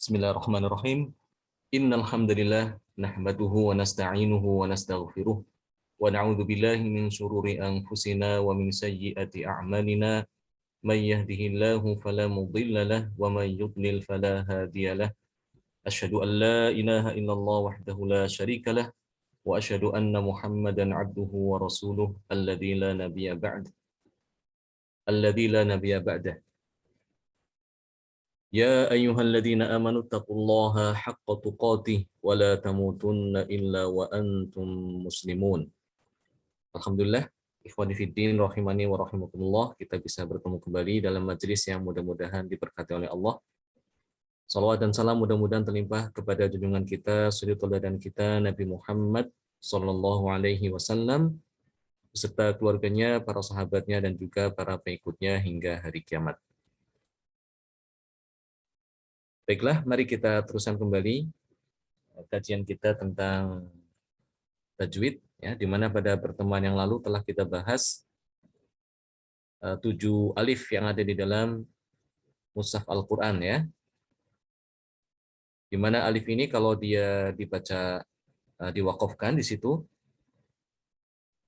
Bismillahirrahmanirrahim. Innal hamdalillah nahmaduhu wa nasta'inuhu wa nastaghfiruh wa na'udzu billahi min shururi anfusina wa min sayyiati a'malina. May yahdihillahu fala mudilla lahu wa may yudlil fala hadiyalah. Asyhadu an la ilaha illallah wahdahu la syarika lah wa asyhadu anna Muhammadan 'abduhu wa rasuluh alladzi la nabiyya ba'dah. يا أيها الذين آمنوا اتقوا الله حق تقاته ولا تموتن إلا وأنتم مسلمون. Alhamdulillah, ikhwani fiddin rahimani wa rahimakumullah, kita bisa bertemu kembali dalam majelis yang mudah-mudahan diberkati oleh Allah. Salawat dan salam mudah-mudahan terlimpah kepada junjungan kita, suri tauladan kita Nabi Muhammad sallallahu alaihi wasallam beserta keluarganya, para sahabatnya dan juga para pengikutnya hingga hari kiamat. Baiklah, mari kita teruskan kembali kajian kita tentang tajwid, ya, di mana pada pertemuan yang lalu telah kita bahas 7 alif yang ada di dalam mushaf Al-Quran, ya. Di mana alif ini kalau dia dibaca diwakafkan di situ,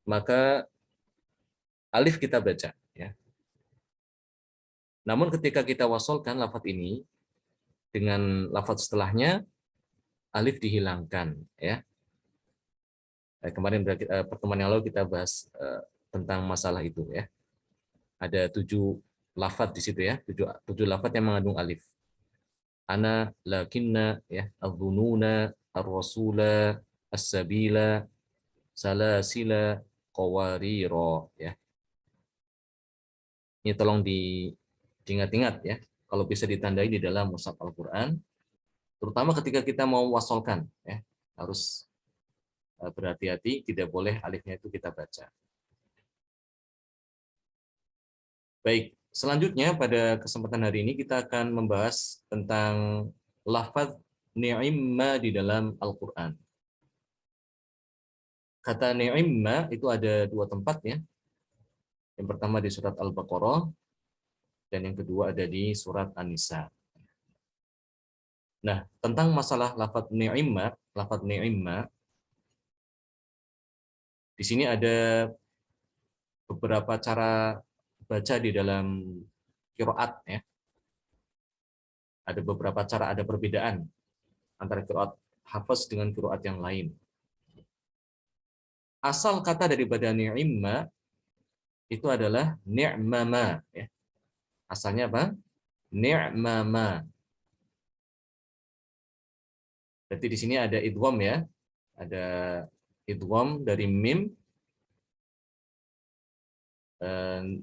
maka alif kita baca, ya. Namun ketika kita wasolkan lafaz ini dengan lafaz setelahnya, alif dihilangkan, ya. Kemarin pertemuan yang lalu kita bahas tentang masalah itu, ya. Ada 7 lafaz di situ, ya, 7 lafaz yang mengandung alif. Ana, lakinna, ya, adhununa, ar-rasula, as-sabila, salasila, qawariro, ya. Ini tolong diingat-ingat, ya. Kalau bisa ditandai di dalam mushaf Al-Qur'an, terutama ketika kita mau wasolkan, ya, harus berhati-hati, tidak boleh alifnya itu kita baca. Baik, selanjutnya pada kesempatan hari ini kita akan membahas tentang lafaz ni'imma di dalam Al-Qur'an. Kata ni'imma itu ada 2 tempat, ya. Yang pertama di surat Al-Baqarah dan yang kedua ada di surat An-Nisa. Nah, tentang masalah lafaz ni'imma di sini ada beberapa cara baca di dalam qiraat, ya. Ada beberapa cara, ada perbedaan antara qiraat Hafs dengan qiraat yang lain. Asal kata daripada ni'imma itu adalah ni'mama, ya. Asalnya apa? Ni'mama. Berarti di sini ada idgham, ya. Ada idgham dari mim.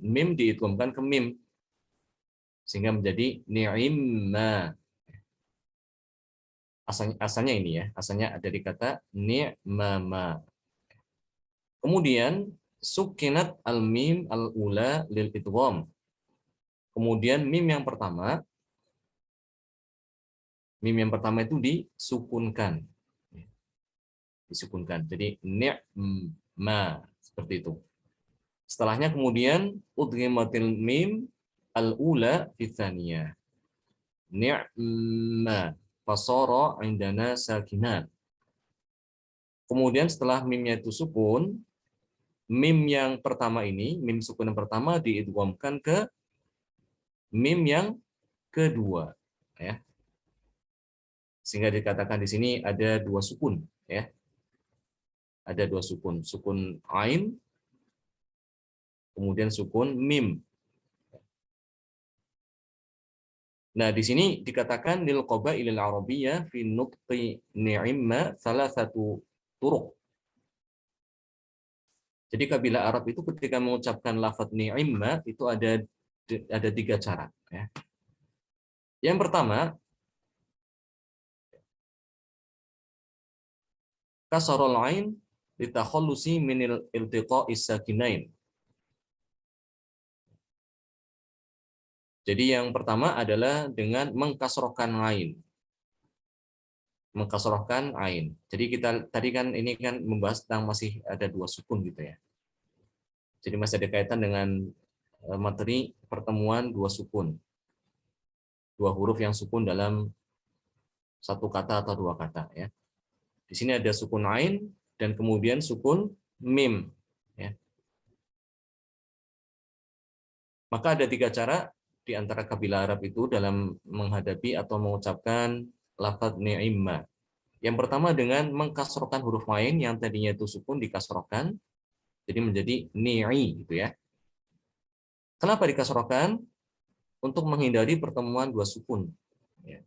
Mim diidghamkan ke mim sehingga menjadi ni'imma. Asalnya ini, ya. Asalnya dari kata ni'mama. Kemudian sukinat al-mim al-ula lil idgham. Kemudian mim yang pertama itu disukunkan. Disukunkan. Jadi ni'ma, seperti itu. Setelahnya kemudian udghimatil mim al-ula fi tsaniyah. Ni'ma fasara indana sakinat. Kemudian setelah mimnya itu sukun, mim yang pertama ini, mim sukun yang pertama diidghamkan ke mim yang kedua, ya. Sehingga dikatakan di sini ada 2 sukun, ya. Ada 2 sukun, sukun ain, kemudian sukun mim. Nah, di sini dikatakan lil qabailil arabiyyah fi nutqi ni'imma salah satu turuq. Jadi kabilah Arab itu ketika mengucapkan lafaz ni'imma itu ada 3 cara, ya. Yang pertama, kasrul ain litakhallusi minil iltiqa'is sakinain. Jadi yang pertama adalah dengan mengkasrohkan ain. Mengkasrohkan ain. Jadi kita tadi kan ini kan membahas tentang masih ada 2 sukun gitu, ya. Jadi masih ada kaitan dengan materi pertemuan 2 sukun. 2 huruf yang sukun dalam satu kata atau dua kata ya. Di sini ada sukun ain dan kemudian sukun mim ya. Maka ada tiga cara di antara kabilah Arab itu dalam menghadapi atau mengucapkan lafaz ni'imma. Yang pertama dengan mengkasrohkan huruf ain yang tadinya itu sukun dikasrohkan jadi menjadi ni'i gitu ya. Kenapa dikasrohkan? Untuk menghindari pertemuan dua sukun. Ya.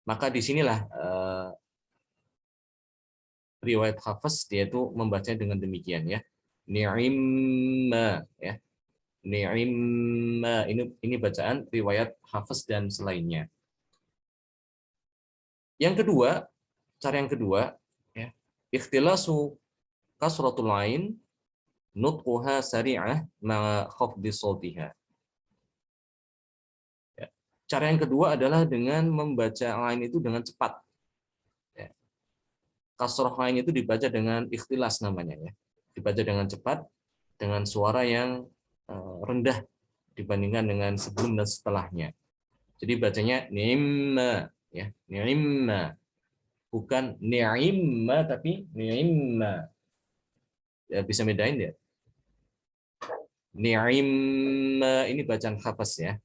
Maka disinilah riwayat Hafiz dia itu membacanya dengan demikian ya. Ni'imma ya. Ni'imma ini bacaan riwayat Hafiz dan selainnya. Yang kedua, cara yang kedua ya, ikhtilasu kasratul ain nutquha sari'ah ma'a khafdi sautiha. Ya. Cara yang kedua adalah dengan membaca ain itu dengan cepat. Ya. Kasroh ain itu dibaca dengan ikhtilas namanya ya. Dibaca dengan cepat dengan suara yang rendah dibandingkan dengan sebelum dan setelahnya. Jadi bacanya ni'imma ya, ni'imma. Bukan ni'imma tapi ni'imma. Ya, bisa bedain ya? Ni'imma ini bacaan Hafiz ya.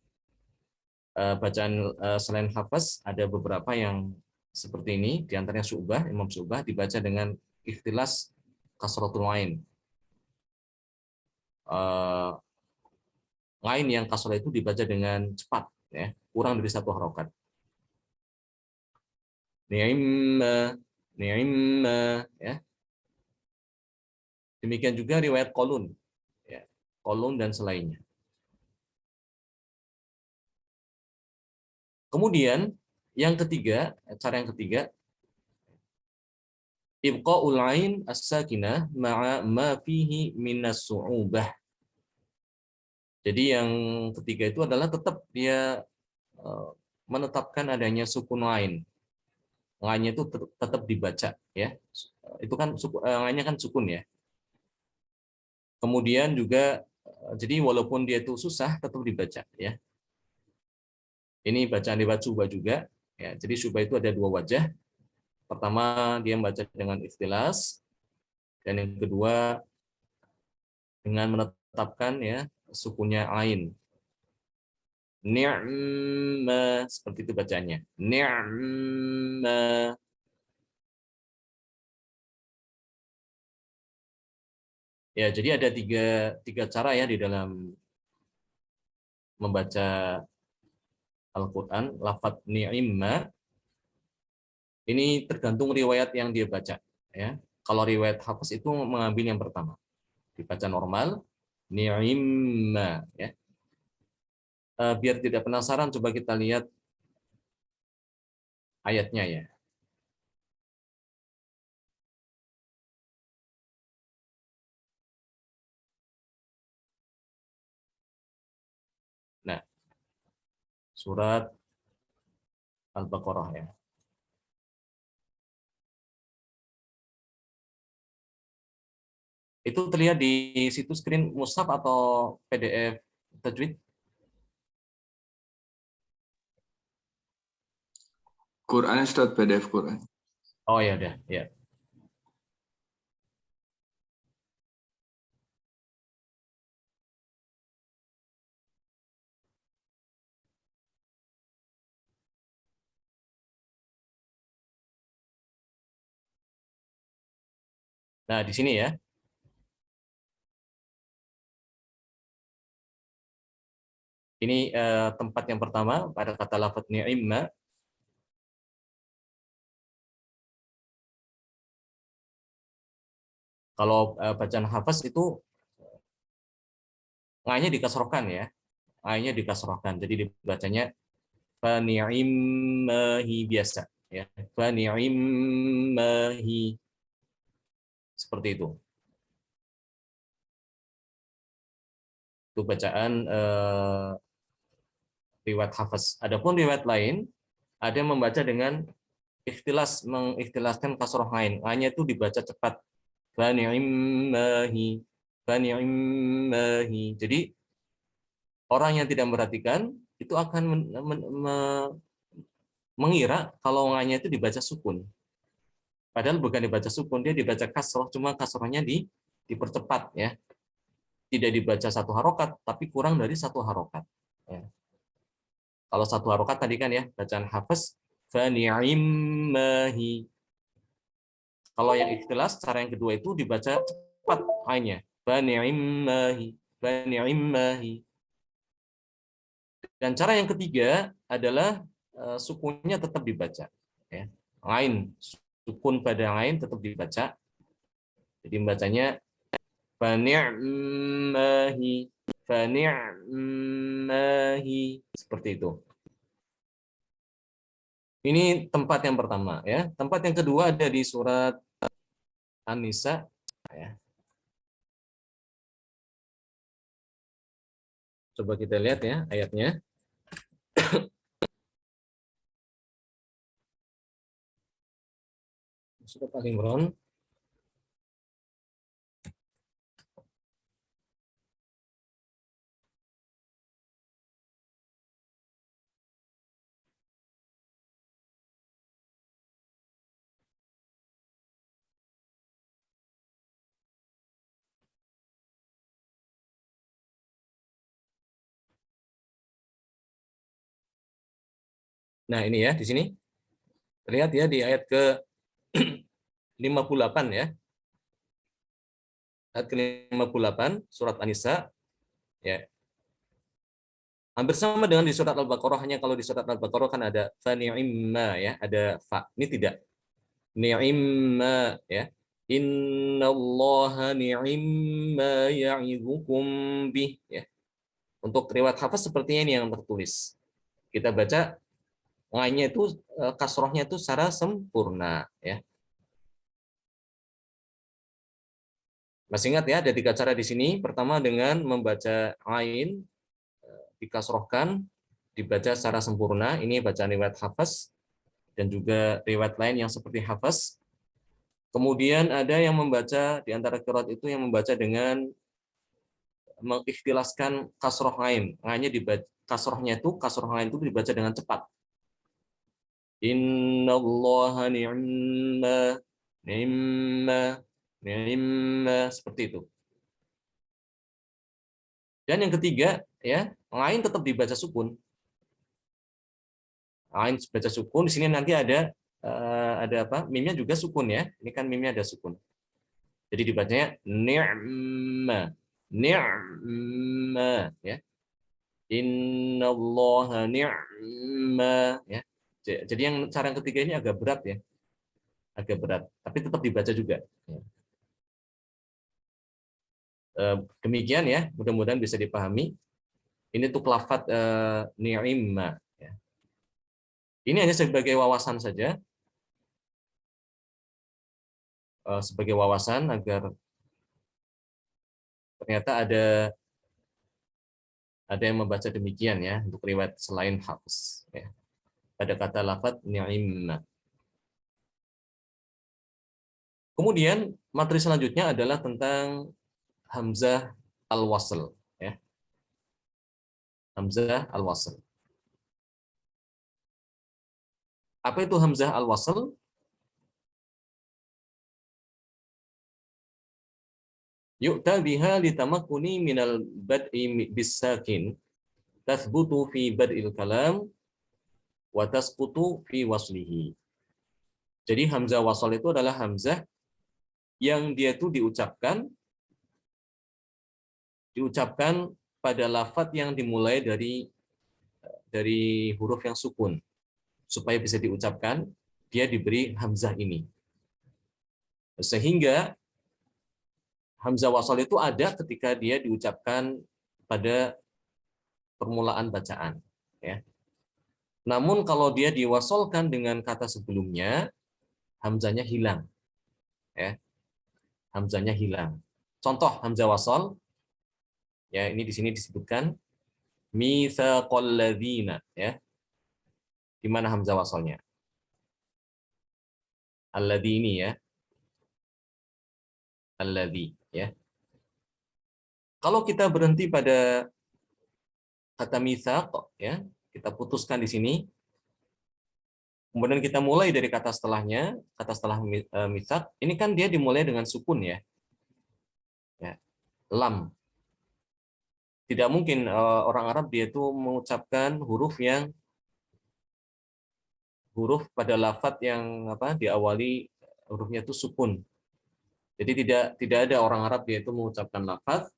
Bacaan selain Hafiz ada beberapa yang seperti ini, di antaranya Syu'bah, Imam Syu'bah dibaca dengan ikhtilas kasratul ain. Lain yang kasrah itu dibaca dengan cepat ya, kurang dari satu harokat. Ni'imma, ni'imma ya. Demikian juga riwayat Qalun ya. Qalun dan selainnya. Kemudian yang ketiga, cara yang ketiga, ibqa'ul ain as-sakinah ma'a ma fihi minas su'ubah. Jadi yang ketiga itu adalah tetap dia menetapkan adanya sukun lain. Lainnya itu tetap dibaca ya. Itu kan lainnya kan sukun ya. Kemudian juga jadi walaupun dia itu susah tetap dibaca ya. Ini bacaan lewat Syu'bah juga ya. Jadi Syu'bah itu ada dua wajah. Pertama dia membaca dengan ikhtilas dan yang kedua dengan menetapkan ya sukunnya ain. Ni'ma seperti itu bacanya. Ni'ma. Ya, jadi ada tiga cara ya di dalam membaca Al-Quran. Lafadz ni'imma ini tergantung riwayat yang dia baca. Ya, kalau riwayat Hafiz itu mengambil yang pertama, dibaca normal, ni'imma. Ya, biar tidak penasaran, coba kita lihat ayatnya ya. Nah, surat Al-Baqarah ya. Itu terlihat di situs screen mushaf atau PDF tajwid? Quran Ustaz, PDF Quran. Oh ya udah, ya. Nah, di sini ya. Ini tempat yang pertama pada kata lafadz ni'imma. Kalau bacaan hafaz itu nganya dikasrohkan ya. Nganya dikasrohkan. Jadi dibacanya fa ni'immahi biasa ya. Fa ni'immahi seperti itu. Itu bacaan riwayat hafaz. Adapun riwayat lain ada yang membaca dengan ikhtilas, mengikhtilaskan kasroh ain. Ainnya itu dibaca cepat. Fa ni'immahi. Fa ni'immahi. Jadi orang yang tidak memperhatikan itu akan mengira kalau nganya itu dibaca sukun. Padahal bukan dibaca sukun, dia dibaca kasroh, cuma kasrohnya dipercepat ya. Tidak dibaca satu harokat, tapi kurang dari satu harokat. Ya. Kalau satu harokat tadi kan ya, bacaan hafaz, fa ni'immahi. Kalau yang ikhtilas, cara yang kedua itu dibaca cepat hanya. Fa ni'immahi, fa ni'immahi. Dan cara yang ketiga adalah sukunnya tetap dibaca. Ya. Lain, sukun pada lain tetap dibaca. Jadi membacanya fani'mahi fani'mahi seperti itu. Ini tempat yang pertama ya. Tempat yang kedua ada di surat An-Nisa ya. Coba kita lihat ya ayatnya. Surat Al-Imran. Nah, ini ya di sini. Terlihat ya di ayat ke 58 ya. Ayat ke-58 surat An-Nisa ya. Hampir sama dengan di surat Al-Baqarah, hanya kalau di surat Al-Baqarah kan ada fa ni'imma ya, ada fa. Ini tidak. Ni'imma ya. Innallaha ni'imma ya'idukum bih ya. Untuk riwayat hafaz sepertinya ini yang tertulis. Kita baca lainnya itu kasrohnya itu secara sempurna ya. Masih ingat ya, ada 3 cara di sini. Pertama dengan membaca ain dikasrohkan, dibaca secara sempurna. Ini bacaan riwayat hafaz dan juga riwayat lain yang seperti hafaz. Kemudian ada yang membaca di antara qiraat itu yang membaca dengan mengikhtilaskan kasroh lain. Hanya dibaca kasrohnya itu kasroh lain itu dibaca dengan cepat. Innallaha ni'ma ni'ma ni'ma seperti itu. Dan yang ketiga ya, lain tetap dibaca sukun. Lain baca sukun, di sini nanti ada apa? Mimnya juga sukun ya. Ini kan mimnya ada sukun. Jadi dibacanya ni'ma ni'ma ya. Innallaha ni'ma ya. Jadi yang cara yang ketiga ini agak berat ya. Agak berat, tapi tetap dibaca juga. Demikian ya, mudah-mudahan bisa dipahami. Ini tuh lafaz ni'imma ya. Ini hanya sebagai wawasan saja. Sebagai wawasan agar ternyata ada yang membaca demikian ya untuk riwayat selain hafs ya. Pada kata lafaz ni'imma. Kemudian materi selanjutnya adalah tentang hamzah al-wasl ya. Hamzah al-wasl. Apa itu hamzah al-wasl? Yu'ta biha litamakuni minal bad'i bisakin tathbutu fi bad'il kalam wa tasqutu fi waslihi. Jadi hamzah wasl itu adalah hamzah yang dia itu diucapkan pada lafaz yang dimulai dari huruf yang sukun. Supaya bisa diucapkan, dia diberi hamzah ini. Sehingga hamzah wasl itu ada ketika dia diucapkan pada permulaan bacaan ya. Namun kalau dia diwasolkan dengan kata sebelumnya, hamzahnya hilang ya. Hamzahnya hilang. Contoh hamzah wasl ya, ini di sini disebutkan mitsaqal ladzina ya. Di mana hamzah wasalnya? Alladzi ini ya. Alladzi ya. Kalau kita berhenti pada kata mitsaq ya, kita putuskan di sini, Kemudian kita mulai dari kata setelahnya, kata setelah mitsak, ini kan dia dimulai dengan sukun ya. Ya, lam. Tidak mungkin orang Arab dia itu mengucapkan huruf pada lafadz yang diawali hurufnya itu sukun. Jadi tidak ada orang Arab dia itu mengucapkan lafadz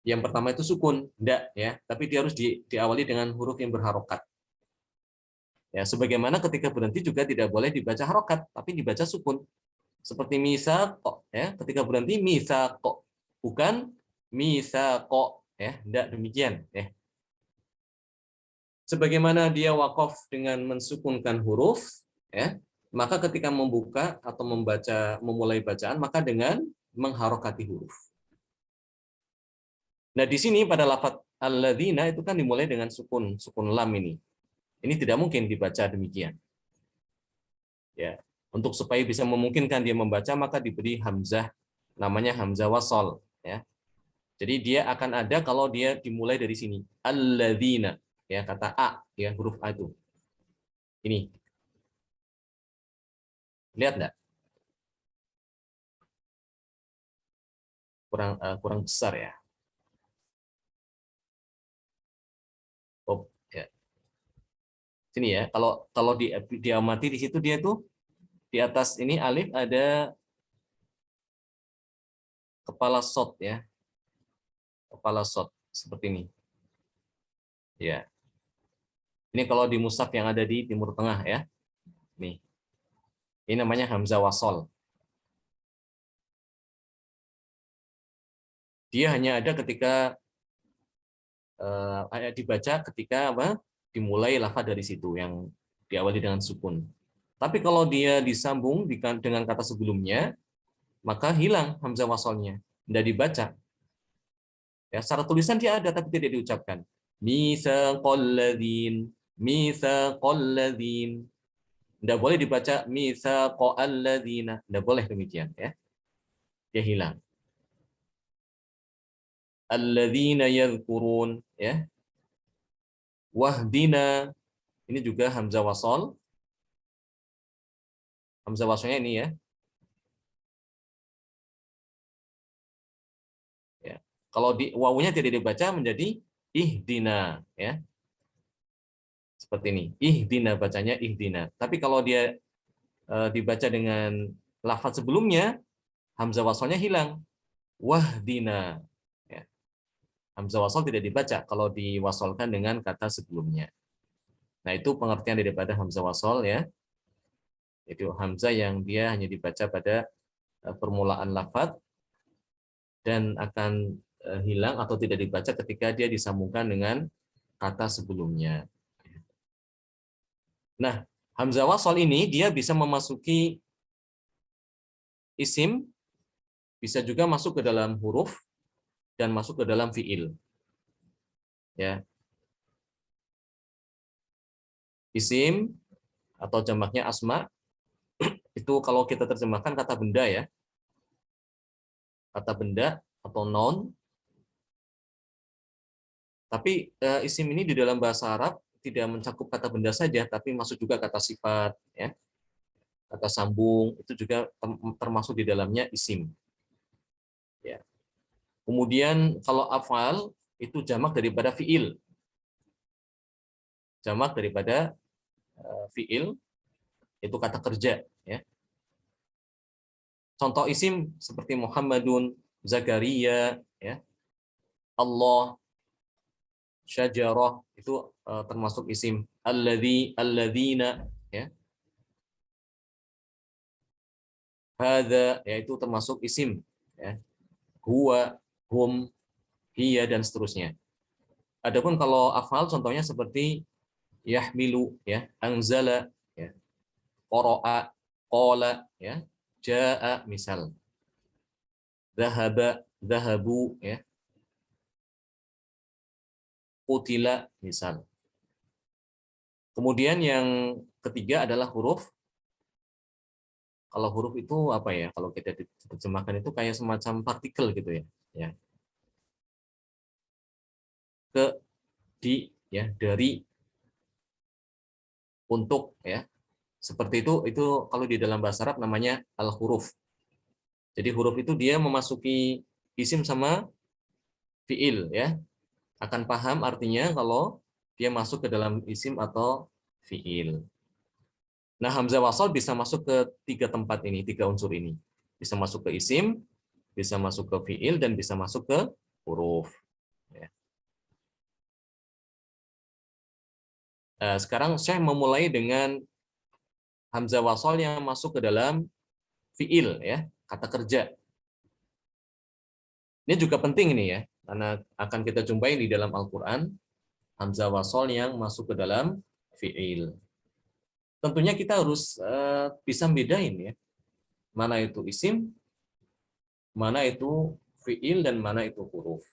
yang pertama itu sukun, enggak ya, tapi dia harus diawali dengan huruf yang berharokat. Ya, sebagaimana ketika berhenti juga tidak boleh dibaca harokat, tapi dibaca sukun. Seperti misa kok ya, ketika berhenti misa kok, bukan misa kok ya, enggak demikian ya. Sebagaimana dia wakaf dengan mensukunkan huruf ya, maka ketika membuka atau memulai bacaan maka dengan mengharokati huruf. Nah, di sini pada lafadz alladzina itu kan dimulai dengan sukun lam ini. Ini tidak mungkin dibaca demikian. Ya, untuk supaya bisa memungkinkan dia membaca maka diberi hamzah, namanya hamzah wasol ya. Jadi dia akan ada kalau dia dimulai dari sini. Alladzina ya, kata a ya, huruf a itu. Ini. Lihat enggak? Kurang besar ya. Oh, ya. Sini ya. Kalau diamati di situ dia tuh di atas ini alif ada kepala sot ya. Kepala sot seperti ini. Ya. Ini kalau di mushaf yang ada di Timur Tengah ya. Nih. Ini namanya hamzah wasol. Dia hanya ada ketika dibaca ketika dimulai lafaz dari situ yang diawali dengan sukun. Tapi kalau dia disambung dengan kata sebelumnya, maka hilang hamzah wasolnya, tidak dibaca. Ya, secara tulisan dia ada tapi tidak diucapkan. Mitsaqal ladzin, mitsaqal ladzin. Tidak boleh dibaca mitsaqal ladzina, tidak boleh demikian ya. Dia hilang. Alladzina yadhkurun ya. Wahdina, ini juga hamzah wasol. Hamzah wasolnya ini ya. Ya. Kalau di wawunya tidak dibaca menjadi ihdina ya. Seperti ini. Ihdina bacanya ihdina. Tapi kalau dia dibaca dengan lafaz sebelumnya, hamzah wasolnya hilang. Wahdina. Ya. Hamzah wasol tidak dibaca kalau diwasolkan dengan kata sebelumnya. Nah, itu pengertian daripada hamzah wasol ya. Itu hamzah yang dia hanya dibaca pada permulaan lafaz dan akan hilang atau tidak dibaca ketika dia disambungkan dengan kata sebelumnya. Nah, hamzah wasol ini dia bisa memasuki isim, bisa juga masuk ke dalam huruf dan masuk ke dalam fiil. Ya. Isim atau jamaknya asma itu kalau kita terjemahkan kata benda ya. Kata benda atau noun. Tapi isim ini di dalam bahasa Arab tidak mencakup kata benda saja, tapi masuk juga kata sifat, ya, kata sambung, itu juga termasuk di dalamnya isim. Ya. Kemudian kalau afal itu jamak daripada fiil, jamak daripada fiil itu kata kerja. Ya. Contoh isim seperti Muhammadun, Zakaria, ya, Allah, Syajarah itu termasuk isim. Alladzina, ya. Hadza yaitu termasuk isim ya. Huwa, hum, hiya dan seterusnya. Adapun kalau afal contohnya seperti yahmilu ya, anzala ya, qara'a, qala ya, jaa misal. Dhahaba, dhahabu ya. Qutila misal. Kemudian yang ketiga adalah huruf. Kalau huruf itu apa ya? Kalau kita terjemahkan itu kayak semacam partikel gitu ya. Ya. Ke, di, ya, dari, untuk, ya. Seperti itu kalau di dalam bahasa Arab namanya al-huruf. Jadi huruf itu dia memasuki isim sama fiil ya. Akan paham artinya kalau dia masuk ke dalam isim atau fiil. Nah, hamzah wasal bisa masuk ke tiga tempat ini, tiga unsur ini. Bisa masuk ke isim, bisa masuk ke fiil, dan bisa masuk ke huruf. Ya. Sekarang saya memulai dengan hamzah wasal yang masuk ke dalam fiil, ya, kata kerja. Ini juga penting ini ya, karena akan kita jumpai di dalam Al-Quran, hamzah wasal yang masuk ke dalam fiil. Tentunya kita harus bisa bedain ya, mana itu isim, mana itu fiil, dan mana itu huruf.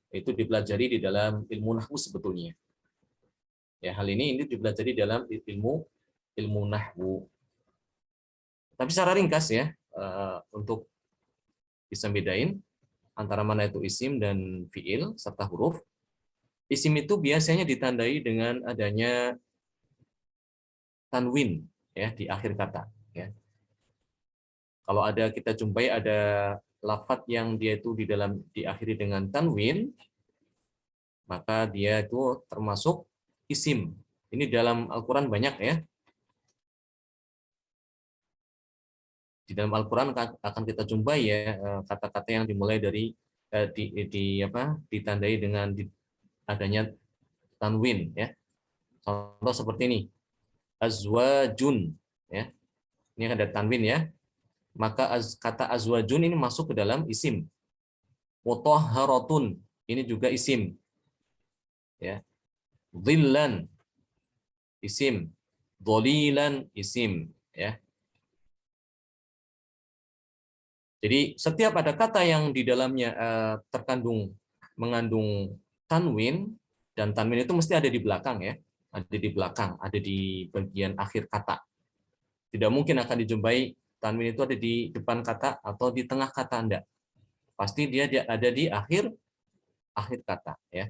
Itu dipelajari di dalam ilmu nahwu sebetulnya. Ya, hal ini dipelajari dalam ilmu nahwu. Tapi secara ringkas ya, untuk bisa bedain antara mana itu isim dan fiil serta huruf. Isim itu biasanya ditandai dengan adanya tanwin ya di akhir kata ya. Kalau ada kita jumpai ada lafadz yang dia itu diakhiri dengan tanwin, maka dia itu termasuk isim. Ini dalam Al-Qur'an banyak ya. Di dalam Al-Qur'an akan kita jumpai ya kata-kata yang dimulai dari ditandai dengan adanya tanwin ya. Contoh seperti ini. Azwajun ya. Ini ada tanwin ya. Maka kata azwajun ini masuk ke dalam isim. Mutahharatun ini juga isim. Ya. Dhillan isim. Dhalilan isim ya. Jadi setiap ada kata yang di dalamnya mengandung tanwin, dan tanwin itu mesti ada di belakang ya, ada di belakang, ada di bagian akhir kata. Tidak mungkin akan dijumpai tanwin itu ada di depan kata atau di tengah kata, enggak. Pasti dia ada di akhir kata ya.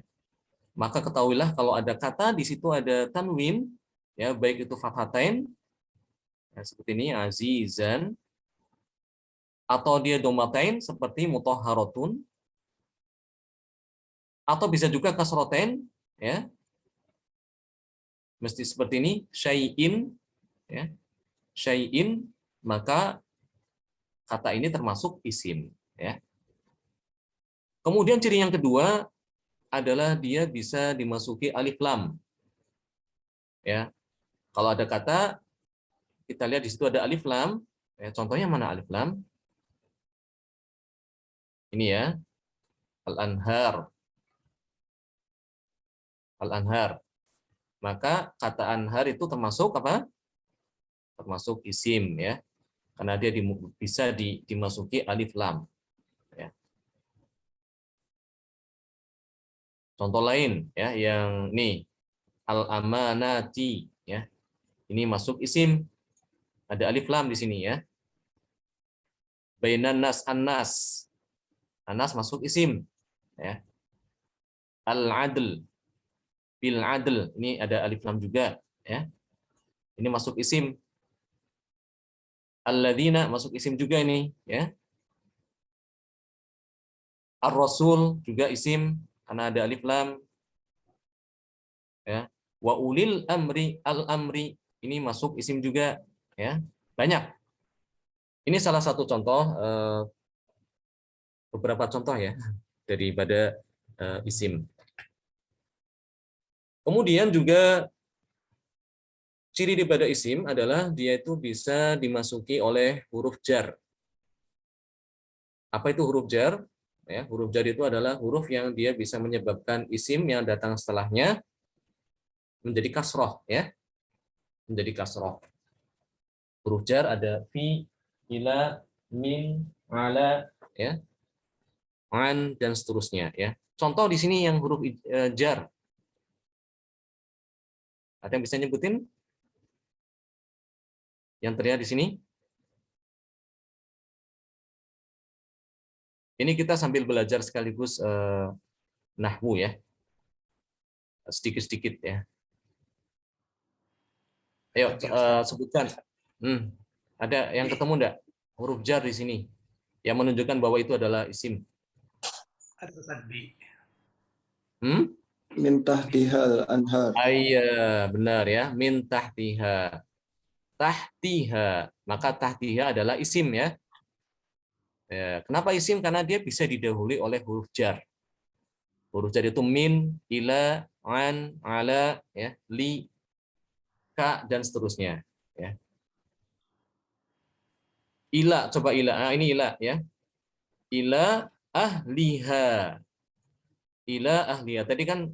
Maka ketahuilah kalau ada kata di situ ada tanwin ya, baik itu fathatain ya, seperti ini azizan, atau dia domatain seperti mutahharatun, atau bisa juga kasroten ya, mesti seperti ini syai'in ya, syai'in, maka kata ini termasuk isim ya. Kemudian ciri yang kedua adalah dia bisa dimasuki alif lam ya. Kalau ada kata kita lihat di situ ada alif lam ya, contohnya mana alif lam? Ini ya, al-anhar. Al-anhar. Maka kata anhar itu termasuk apa? Termasuk isim ya. Karena dia bisa dimasuki alif lam. Ya. Contoh lain ya, yang nih al-amanati ya. Ini masuk isim. Ada alif lam di sini ya. Bainan nas annas. Anas masuk isim ya. Al-adl bil adl, ini ada alif lam juga ya. Ini masuk isim. Alladzina masuk isim juga ini ya. Ar-rasul juga isim karena ada alif lam ya. Wa ulil amri al-amri, ini masuk isim juga ya. Banyak. Ini salah satu contoh, beberapa contoh ya daripada isim. Kemudian juga ciri daripada isim adalah dia itu bisa dimasuki oleh huruf jar. Apa itu huruf jar? Ya, huruf jar itu adalah huruf yang dia bisa menyebabkan isim yang datang setelahnya menjadi kasroh ya, menjadi kasroh. Huruf jar ada fi, ila, min, ala, ya, an, dan seterusnya ya. Contoh di sini yang huruf jar. Ada yang bisa nyebutin? Yang terlihat di sini? Ini kita sambil belajar sekaligus nahwu ya. Sedikit-sedikit ya. Ayo sebutkan. Ada yang ketemu enggak huruf jar di sini yang menunjukkan bahwa itu adalah isim? Min tahtihal anhar. Iya, benar ya. Min tahtiha. Tahtiha. Maka tahtiha adalah isim ya. Ya, kenapa isim? Karena dia bisa didahului oleh huruf jar. Huruf jar itu min, ila, an, ala, ya, li, ka, dan seterusnya. Ya. Ila, coba ila. Nah, ini ila ya. Ila ahliha. Ila ahliha. Tadi kan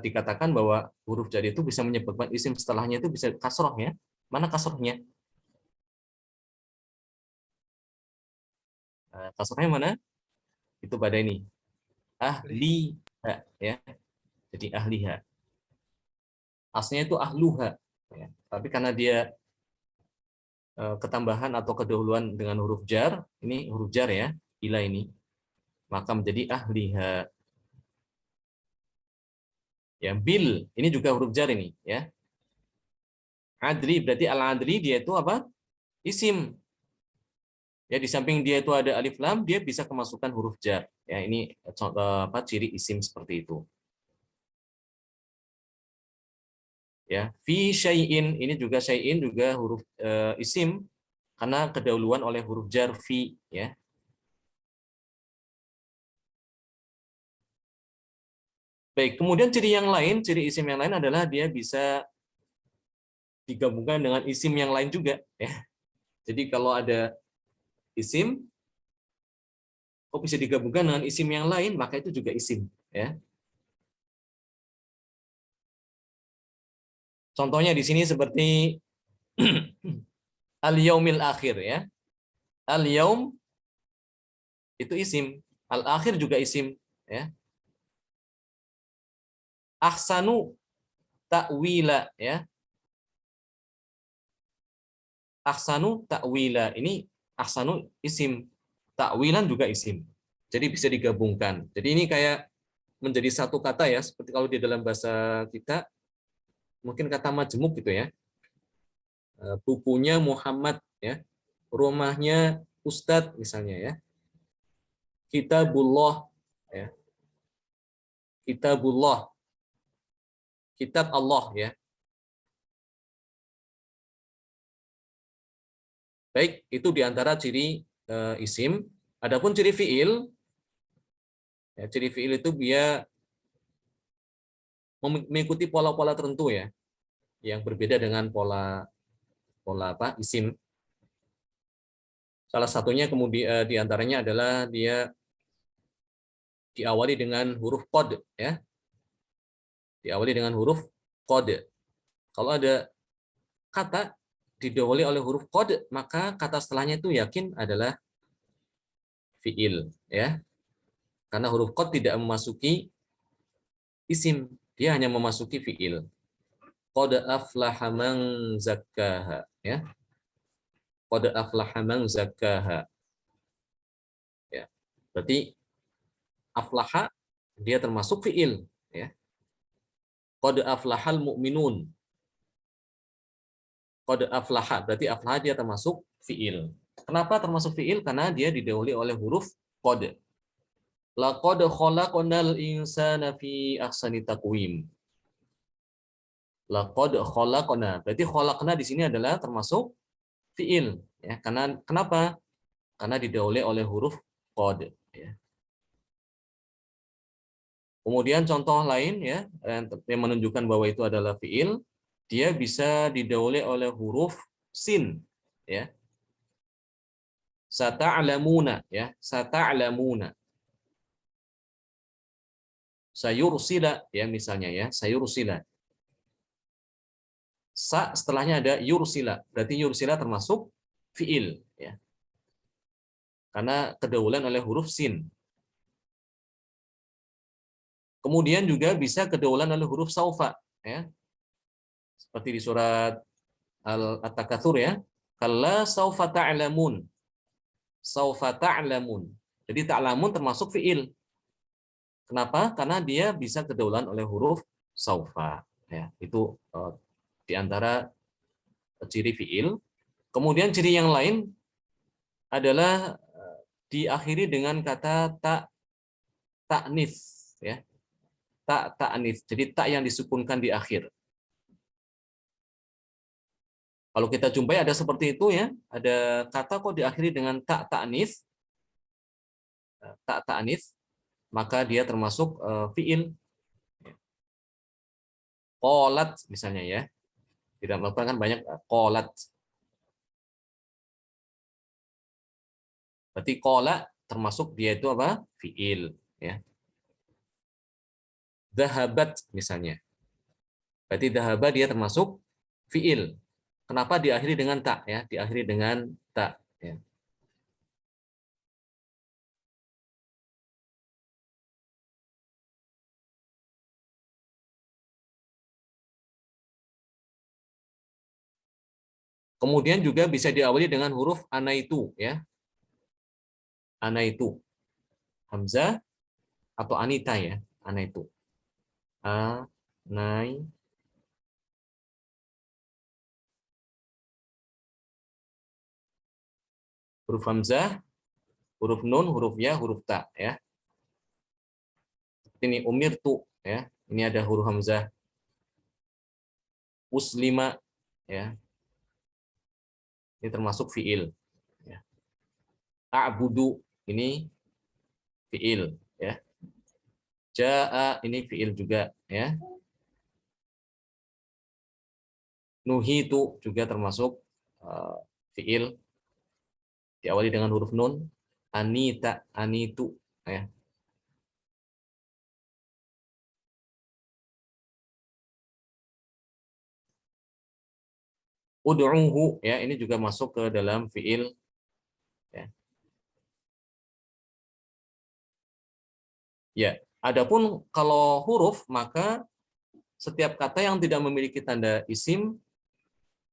dikatakan bahwa huruf jar itu bisa menyebabkan isim setelahnya itu bisa kasroh ya. Mana kasrohnya? Kasrohnya mana? Itu pada ini. Ahliha ya. Jadi ahliha. Aslinya itu ahluha. Ya. Tapi karena dia ketambahan atau kedahuluan dengan huruf jar, ini huruf jar ya, ila ini, maka menjadi ahliha. Ya, bil, ini juga huruf jar ini ya. Adli berarti al-adli dia itu apa? Isim. Ya, di samping dia itu ada alif lam, dia bisa kemasukan huruf jar. Ya, ini contoh apa ciri isim seperti itu. Ya, fi syai'in ini juga syai'in juga huruf isim karena kedahuluan oleh huruf jar fi ya. Baik, kemudian ciri yang lain, ciri isim yang lain adalah dia bisa digabungkan dengan isim yang lain juga ya. Jadi kalau ada isim kok bisa digabungkan dengan isim yang lain, maka itu juga isim ya. Contohnya di sini seperti al-yaumil akhir ya. Al-yaum itu isim, al-akhir juga isim ya. Ahsanu ta'wila ya. Ahsanu ta'wila. Ini ahsanu isim, ta'wilan juga isim. Jadi bisa digabungkan. Jadi ini kayak menjadi satu kata ya, seperti kalau di dalam bahasa kita mungkin kata majemuk gitu ya. Bukunya Muhammad ya. Rumahnya Ustadz misalnya ya. Kitabullah ya. Kitabullah. Kitab Allah ya. Baik, itu diantara ciri isim. Adapun ciri fiil, ya, ciri fiil itu dia mengikuti pola-pola tertentu ya, yang berbeda dengan pola apa isim. Salah satunya kemudian diantaranya adalah dia diawali dengan huruf qad ya, diawali dengan huruf qad. Kalau ada kata didahului oleh huruf qad, maka kata setelahnya itu yakin adalah fiil ya, karena huruf qad tidak memasuki isim, dia hanya memasuki fiil. Qad aflaha man zakkaha ya. Qad aflaha man zakkaha. Ya. Berarti aflaha dia termasuk fiil ya. Qad aflahal mu'minun. Qad aflaha berarti aflaha dia termasuk fiil. Kenapa termasuk fiil? Karena dia didahului oleh huruf qad. Laqad khalaqnal insana fi ahsani taqwim. Laqad khalaqna. Berarti khalaqna di sini adalah termasuk fiil ya. Karena kenapa? Karena didahului oleh huruf qad ya. Kemudian contoh lain ya yang menunjukkan bahwa itu adalah fiil, dia bisa didahului oleh huruf sin ya. Sata'lamuna ya, sata'lamuna. Sayursila ya misalnya ya, sayursila. Sa setelahnya ada yursila. Berarti yursila termasuk fiil ya. Karena kedahuluan oleh huruf sin. Kemudian juga bisa kedahuluan oleh huruf saufa ya. Seperti di surat At-Takatsur ya. Kalla saufa ta'lamun. Saufa ta'lamun. Jadi ta'lamun termasuk fiil. Kenapa? Karena dia bisa kedahuluan oleh huruf saufa ya. Itu di antara ciri fiil. Kemudian ciri yang lain adalah diakhiri dengan kata ta'nis, ya. Ta'nis. Jadi tak yang disukunkan di akhir. Kalau kita jumpai ada seperti itu ya, ada kata kok diakhiri dengan ta'nis, ta'nis, maka dia termasuk fiil. Qolat misalnya ya. Tidak melakukan banyak qolat. Berarti qola termasuk dia itu apa? Fiil ya. Dhahabat misalnya. Berarti dhahaba dia termasuk fiil. Kenapa diakhiri dengan tak ya? Diakhiri dengan tak ya. Kemudian juga bisa diawali dengan huruf anaitu ya. Anaitu. Hamzah atau anita ya, anaitu. Anai. Huruf hamzah, huruf nun, huruf ya, huruf ta ya. Ini umirtu ya. Ini ada huruf hamzah. Uslima ya. Ini termasuk fiil ya. A'budu ini fiil ya. Ja'a ini fiil juga ya. Nuhitu juga termasuk fiil diawali dengan huruf nun. Anita, anitu ya. Ud'uhu ya, ini juga masuk ke dalam fiil ya. Ya, adapun kalau huruf maka setiap kata yang tidak memiliki tanda isim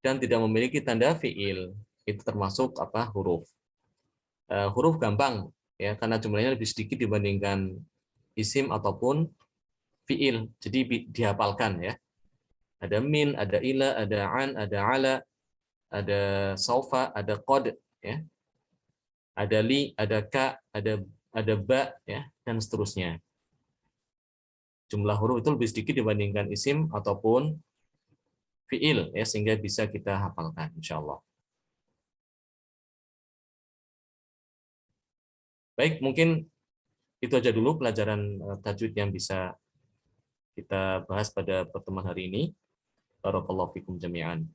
dan tidak memiliki tanda fiil itu termasuk apa? Huruf. Huruf gampang ya karena jumlahnya lebih sedikit dibandingkan isim ataupun fiil. Jadi dihafalkan ya. Ada min, ada ila, ada an, ada ala, ada saufa, ada qad ya. Ada li, ada ka, ada ba ya dan seterusnya. Jumlah huruf itu lebih sedikit dibandingkan isim ataupun fiil ya sehingga bisa kita hafalkan insyaallah. Baik, mungkin itu aja dulu pelajaran tajwid yang bisa kita bahas pada pertemuan hari ini. Barakallahu fikum jami'an.